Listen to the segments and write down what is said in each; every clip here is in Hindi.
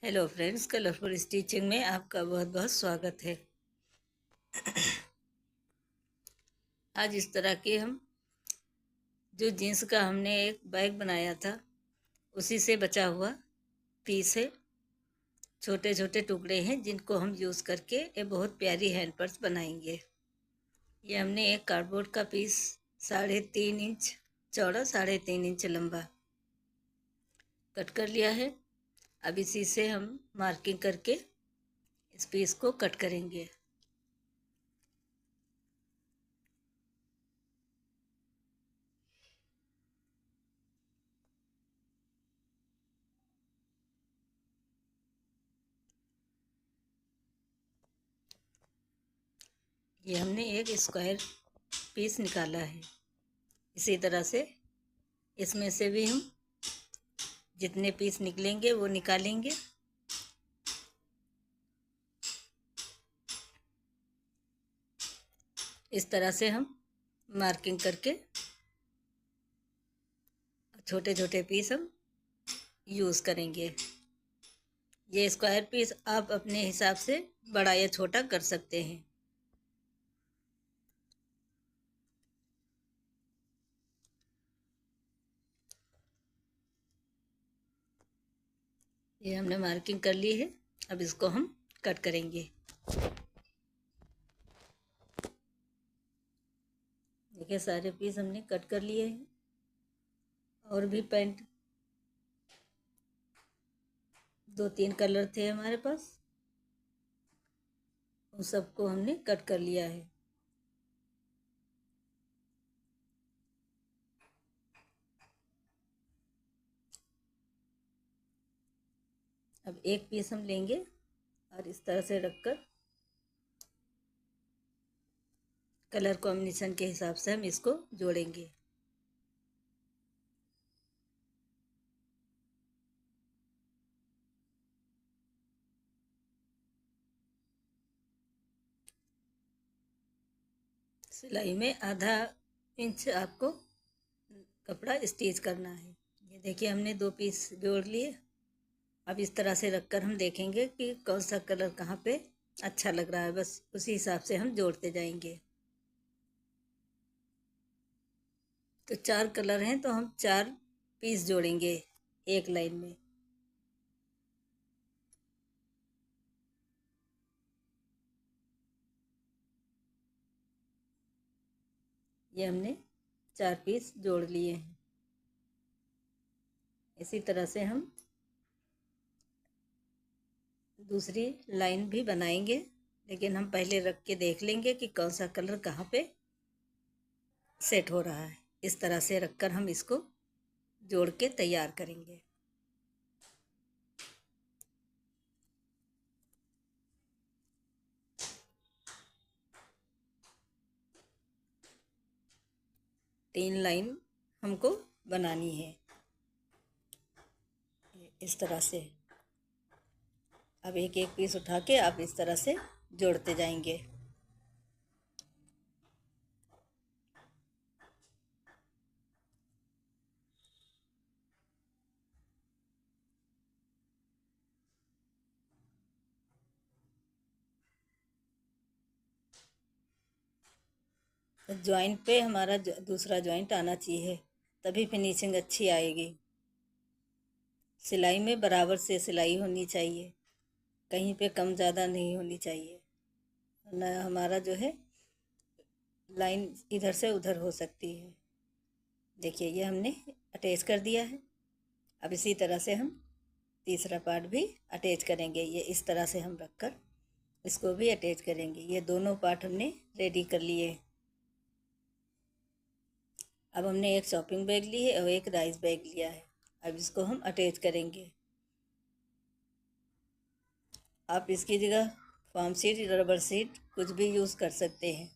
हेलो फ्रेंड्स, कलरफुल स्टिचिंग में आपका बहुत बहुत स्वागत है। आज इस तरह के हम जो जीन्स का हमने एक बैग बनाया था उसी से बचा हुआ पीस है। छोटे छोटे टुकड़े हैं जिनको हम यूज़ करके ये बहुत प्यारी हैंड पर्स बनाएंगे। ये हमने एक कार्डबोर्ड का पीस 3.5 इंच चौड़ा 3.5 इंच लंबा कट कर लिया है। अब इसी से हम मार्किंग करके इस पीस को कट करेंगे। ये हमने एक स्क्वायर पीस निकाला है। इसी तरह से इसमें से भी हम जितने पीस निकलेंगे वो निकालेंगे। इस तरह से हम मार्किंग करके छोटे छोटे पीस हम यूज़ करेंगे। ये स्क्वायर पीस आप अपने हिसाब से बड़ा या छोटा कर सकते हैं। ये हमने मार्किंग कर ली है। अब इसको हम कट करेंगे। देखिए सारे पीस हमने कट कर लिए हैं। और भी पैंट 2-3 कलर थे हमारे पास, उन सबको हमने कट कर लिया है। अब एक पीस हम लेंगे और इस तरह से रखकर कलर कॉम्बिनेशन के हिसाब से हम इसको जोड़ेंगे। सिलाई में आधा इंच आपको कपड़ा स्टिच करना है। ये देखिए हमने 2 पीस जोड़ लिए। अब इस तरह से रखकर हम देखेंगे कि कौन सा कलर कहाँ पे अच्छा लग रहा है, बस उसी हिसाब से हम जोड़ते जाएंगे। तो 4 कलर हैं तो हम 4 पीस जोड़ेंगे एक लाइन में। ये हमने 4 पीस जोड़ लिए हैं। इसी तरह से हम दूसरी लाइन भी बनाएंगे, लेकिन हम पहले रख के देख लेंगे कि कौन सा कलर कहाँ पे सेट हो रहा है। इस तरह से रखकर हम इसको जोड़ के तैयार करेंगे। तीन लाइन हमको बनानी है इस तरह से। अब एक एक पीस उठा के आप इस तरह से जोड़ते जाएंगे। जॉइंट पे हमारा दूसरा जॉइंट आना चाहिए, तभी फिनिशिंग अच्छी आएगी। सिलाई में बराबर से सिलाई होनी चाहिए, कहीं पे कम ज़्यादा नहीं होनी चाहिए, ना हमारा जो है लाइन इधर से उधर हो सकती है। देखिए ये हमने अटैच कर दिया है। अब इसी तरह से हम तीसरा पार्ट भी अटैच करेंगे। ये इस तरह से हम रखकर इसको भी अटैच करेंगे। ये दोनों पार्ट हमने रेडी कर लिए। अब हमने एक शॉपिंग बैग ली है और एक राइस बैग लिया है। अब इसको हम अटैच करेंगे। आप इसकी जगह फार्म शीट, रबर शीट कुछ भी यूज़ कर सकते हैं।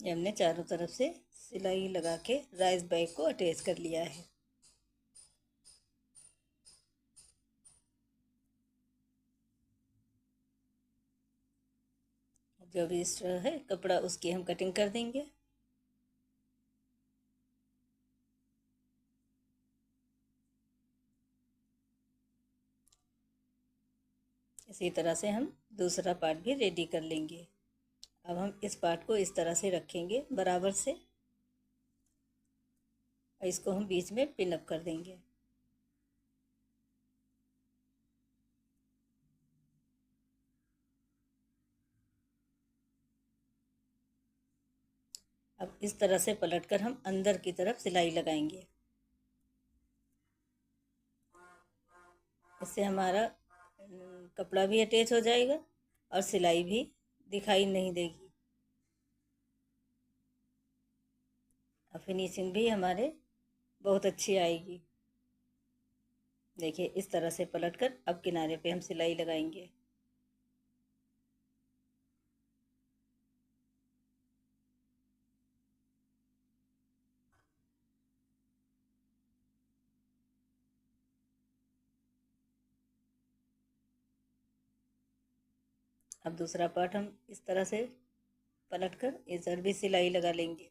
ये हमने चारों तरफ से सिलाई लगा के राइस बैग को अटैच कर लिया है। जो भी एक्स्ट्रा है कपड़ा उसकी हम कटिंग कर देंगे। इसी तरह से हम दूसरा पार्ट भी रेडी कर लेंगे। अब हम इस पार्ट को इस तरह से रखेंगे बराबर से, और इसको हम बीच में पिन अप कर देंगे। अब इस तरह से पलटकर हम अंदर की तरफ सिलाई लगाएंगे। इससे हमारा कपड़ा भी अटैच हो जाएगा और सिलाई भी दिखाई नहीं देगी, और फिनिशिंग भी हमारे बहुत अच्छी आएगी। देखिए इस तरह से पलटकर अब किनारे पे हम सिलाई लगाएंगे। अब दूसरा पार्ट हम इस तरह से पलटकर इधर भी सिलाई लगा लेंगे।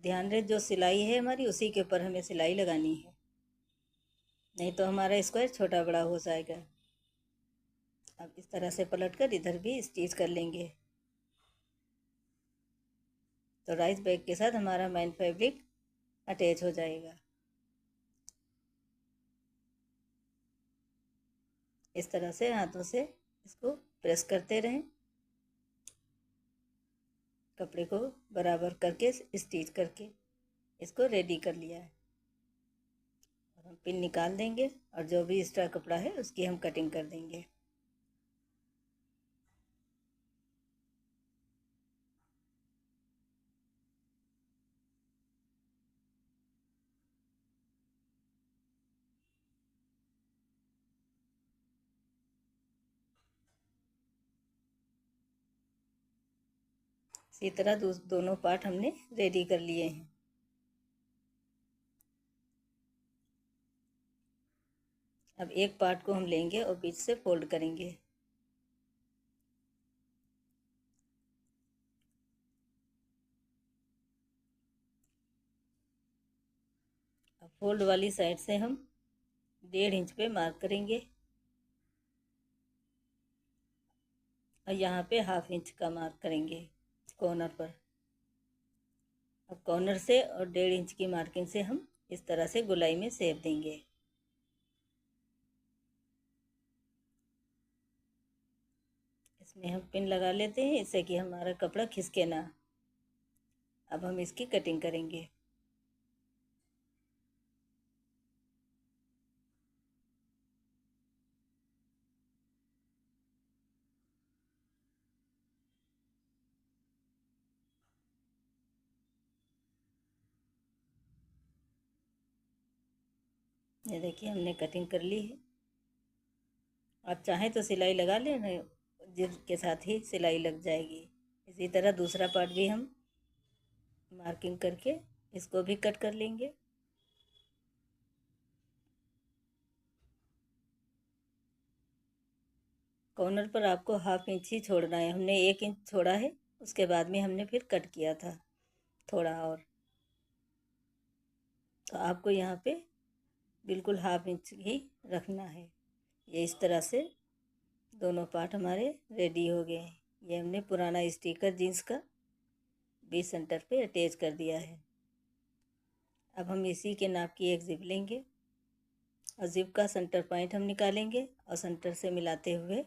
ध्यान रहे जो सिलाई है हमारी उसी के ऊपर हमें सिलाई लगानी है, नहीं तो हमारा स्क्वायर छोटा बड़ा हो जाएगा। अब इस तरह से पलटकर इधर भी स्टिच कर लेंगे। तो राइस बैग के साथ हमारा मेन फैब्रिक अटैच हो जाएगा। इस तरह से हाथों से इसको प्रेस करते रहें, कपड़े को बराबर करके स्टिच करके इसको रेडी कर लिया है। और हम पिन निकाल देंगे और जो भी एक्स्ट्रा कपड़ा है उसकी हम कटिंग कर देंगे। इसी तरह दोनों पार्ट हमने रेडी कर लिए हैं। अब एक पार्ट को हम लेंगे और बीच से फोल्ड करेंगे। अब फोल्ड वाली साइड से हम 1.5 इंच पे मार्क करेंगे और यहाँ पे 1/2 इंच का मार्क करेंगे कॉर्नर पर। अब कॉर्नर से और 1.5 इंच की मार्किंग से हम इस तरह से गोलाई में शेप देंगे। इसमें हम पिन लगा लेते हैं इससे कि हमारा कपड़ा खिसके ना। अब हम इसकी कटिंग करेंगे। ये देखिए हमने कटिंग कर ली है। आप चाहें तो सिलाई लगा लें, जिसके साथ ही सिलाई लग जाएगी। इसी तरह दूसरा पार्ट भी हम मार्किंग करके इसको भी कट कर लेंगे। कॉर्नर पर आपको 1/2 इंच ही छोड़ना है, हमने 1 इंच छोड़ा है, उसके बाद में हमने फिर कट किया था थोड़ा और। तो आपको यहाँ पे बिल्कुल 1/2 इंच ही रखना है। ये इस तरह से दोनों पार्ट हमारे रेडी हो गए हैं। ये हमने पुराना स्टिकर जीन्स का बीच सेंटर पे अटैच कर दिया है। अब हम इसी के नाप की एक जिप लेंगे और जिप का सेंटर पॉइंट हम निकालेंगे और सेंटर से मिलाते हुए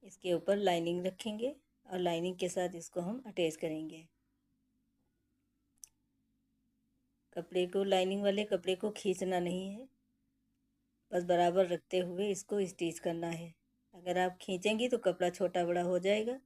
इसके ऊपर लाइनिंग रखेंगे और लाइनिंग के साथ इसको हम अटैच करेंगे। कपड़े को, लाइनिंग वाले कपड़े को खींचना नहीं है, बस बराबर रखते हुए इसको स्टिच करना है। अगर आप खींचेंगी तो कपड़ा छोटा बड़ा हो जाएगा।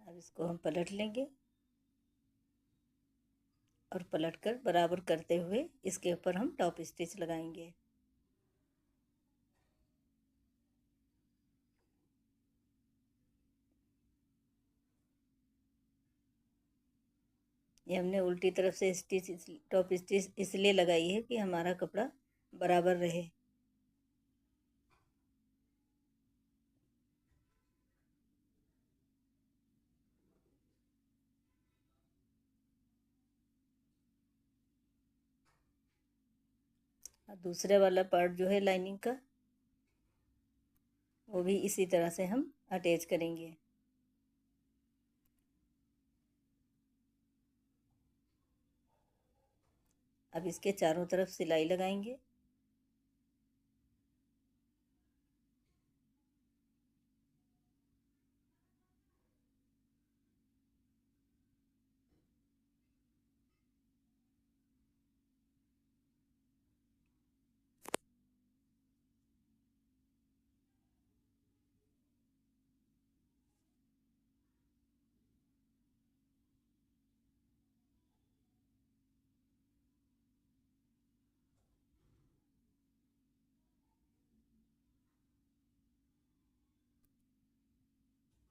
अब इसको हम पलट लेंगे और पलट कर बराबर करते हुए इसके ऊपर हम टॉप स्टिच लगाएंगे। ये हमने उल्टी तरफ से स्टिच, टॉप स्टिच इसलिए लगाई है कि हमारा कपड़ा बराबर रहे। और दूसरे वाला पार्ट जो है लाइनिंग का, वो भी इसी तरह से हम अटैच करेंगे। अब इसके चारों तरफ सिलाई लगाएंगे।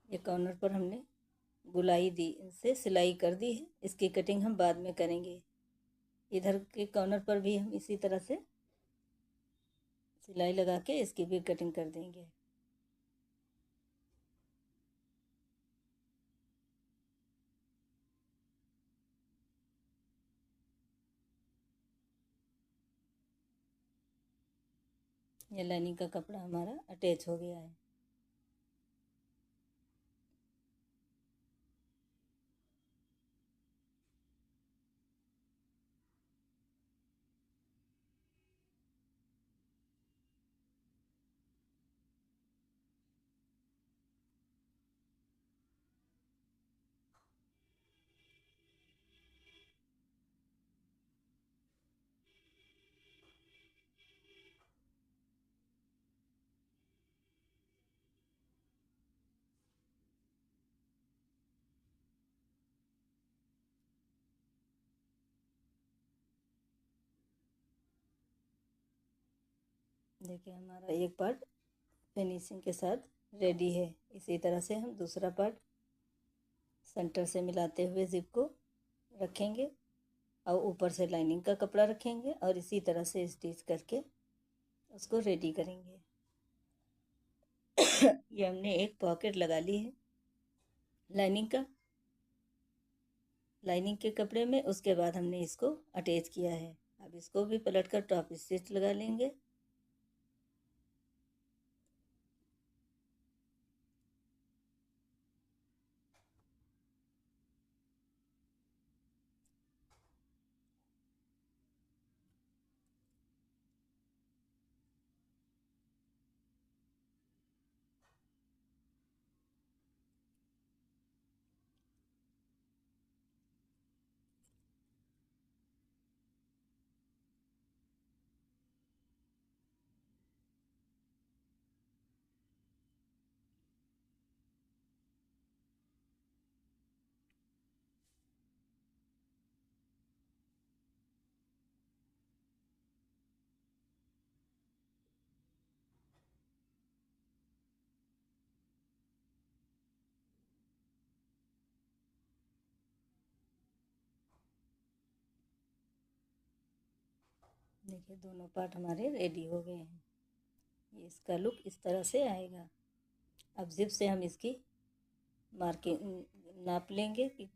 ये कॉर्नर पर हमने गुलाई दी से सिलाई कर दी है। इसकी कटिंग हम बाद में करेंगे। इधर के कॉर्नर पर भी हम इसी तरह से सिलाई लगा के इसकी भी कटिंग कर देंगे। ये लाइनिंग का कपड़ा हमारा अटैच हो गया है। देखिए हमारा एक पार्ट फिनिशिंग के साथ रेडी है। इसी तरह से हम दूसरा पार्ट सेंटर से मिलाते हुए जिप को रखेंगे और ऊपर से लाइनिंग का कपड़ा रखेंगे और इसी तरह से स्टिच करके उसको रेडी करेंगे। ये हमने एक पॉकेट लगा ली है लाइनिंग का, लाइनिंग के कपड़े में। उसके बाद हमने इसको अटैच किया है। अब इसको भी पलट कर टॉप स्टिच लगा लेंगे। देखिए दोनों पार्ट हमारे रेडी हो गए हैं। ये इसका लुक इस तरह से आएगा। अब जिप से हम इसकी मार्किंग नाप लेंगे कि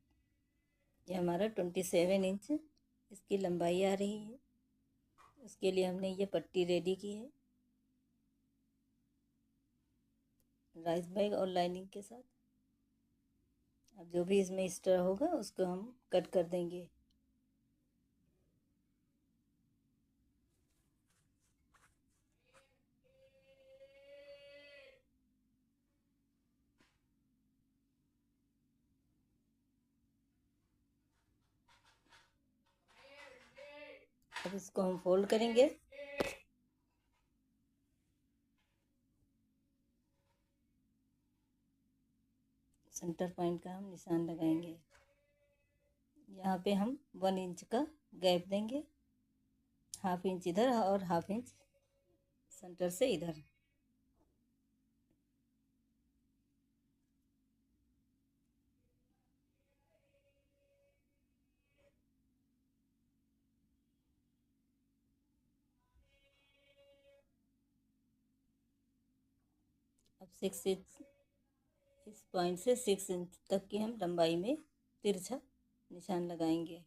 ये हमारा 27 इंच इसकी लंबाई आ रही है। उसके लिए हमने ये पट्टी रेडी की है राइस बैग और लाइनिंग के साथ। अब जो भी इसमें एक्स्ट्रा होगा उसको हम कट कर देंगे। अब इसको हम फोल्ड करेंगे। सेंटर पॉइंट का हम निशान लगाएंगे। यहाँ पे हम 1 इंच का गैप देंगे, 1/2 इंच इधर और 1/2 इंच सेंटर से इधर। अब 6 इंच, इस पॉइंट से 6 इंच तक की हम लंबाई में तिरछा निशान लगाएंगे।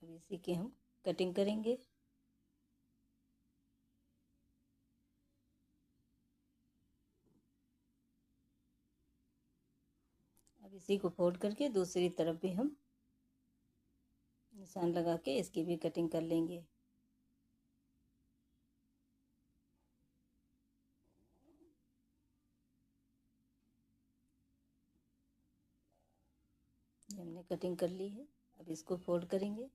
अब इसी की हम कटिंग करेंगे। अब इसी को फोल्ड करके दूसरी तरफ भी हम निशान लगा के इसकी भी कटिंग कर लेंगे। ये हमने कटिंग कर ली है। अब इसको फोल्ड करेंगे।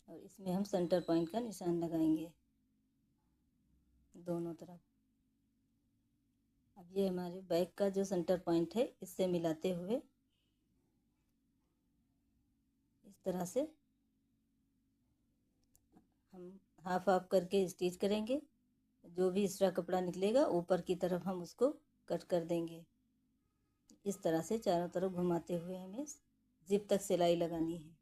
और इसमें हम सेंटर पॉइंट का निशान लगाएंगे दोनों तरफ। अब ये हमारे बैक का जो सेंटर पॉइंट है इससे मिलाते हुए इस तरह से हम हाफ हाफ करके स्टिच करेंगे। जो भी एक्स्ट्रा कपड़ा निकलेगा ऊपर की तरफ हम उसको कट कर देंगे। इस तरह से चारों तरफ घुमाते हुए हमें जिप तक सिलाई लगानी है।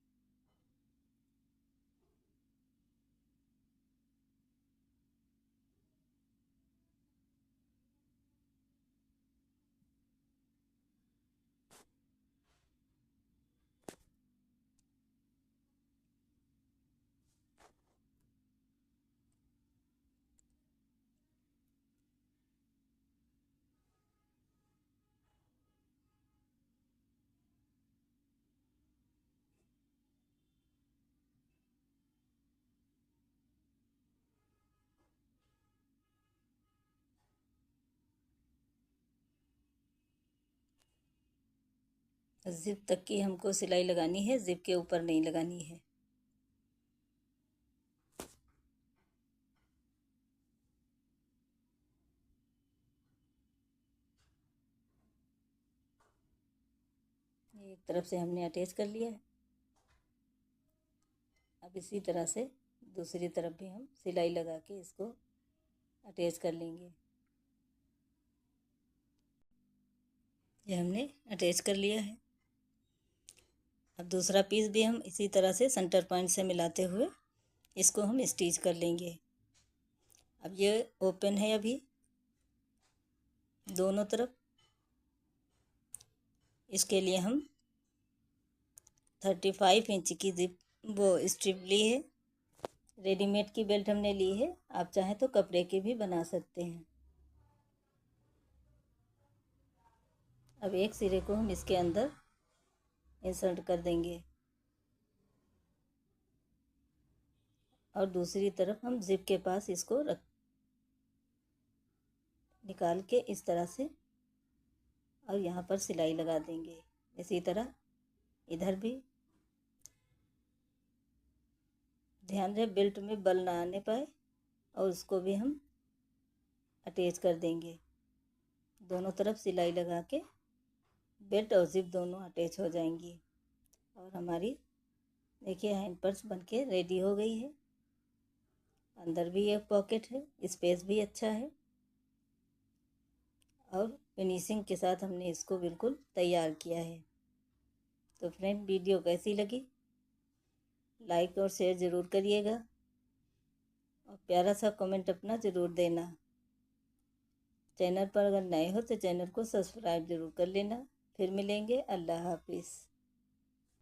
जिप तक की हमको सिलाई लगानी है, जिप के ऊपर नहीं लगानी है। ये एक तरफ से हमने अटैच कर लिया है। अब इसी तरह से दूसरी तरफ भी हम सिलाई लगा के इसको अटैच कर लेंगे। ये हमने अटैच कर लिया है। अब दूसरा पीस भी हम इसी तरह से सेंटर पॉइंट से मिलाते हुए इसको हम स्टिच कर लेंगे। अब ये ओपन है अभी दोनों तरफ। इसके लिए हम 35 इंच की जिप वो स्ट्रिप ली है। रेडीमेड की बेल्ट हमने ली है, आप चाहें तो कपड़े की भी बना सकते हैं। अब एक सिरे को हम इसके अंदर इंसर्ट कर देंगे और दूसरी तरफ हम जिप के पास इसको निकाल के इस तरह से और यहाँ पर सिलाई लगा देंगे। इसी तरह इधर भी ध्यान रहे बेल्ट में बल ना आने पाए और उसको भी हम अटैच कर देंगे। दोनों तरफ सिलाई लगा के बेल्ट और जिप दोनों अटैच हो जाएंगी। और हमारी देखिए हैंड पर्स बनके रेडी हो गई है। अंदर भी एक पॉकेट है, स्पेस भी अच्छा है और फिनिशिंग के साथ हमने इसको बिल्कुल तैयार किया है। तो फ्रेंड, वीडियो कैसी लगी लाइक और शेयर ज़रूर करिएगा और प्यारा सा कमेंट अपना ज़रूर देना। चैनल पर अगर नए हो तो चैनल को सब्सक्राइब ज़रूर कर लेना। फिर मिलेंगे। अल्लाह हाफिज़।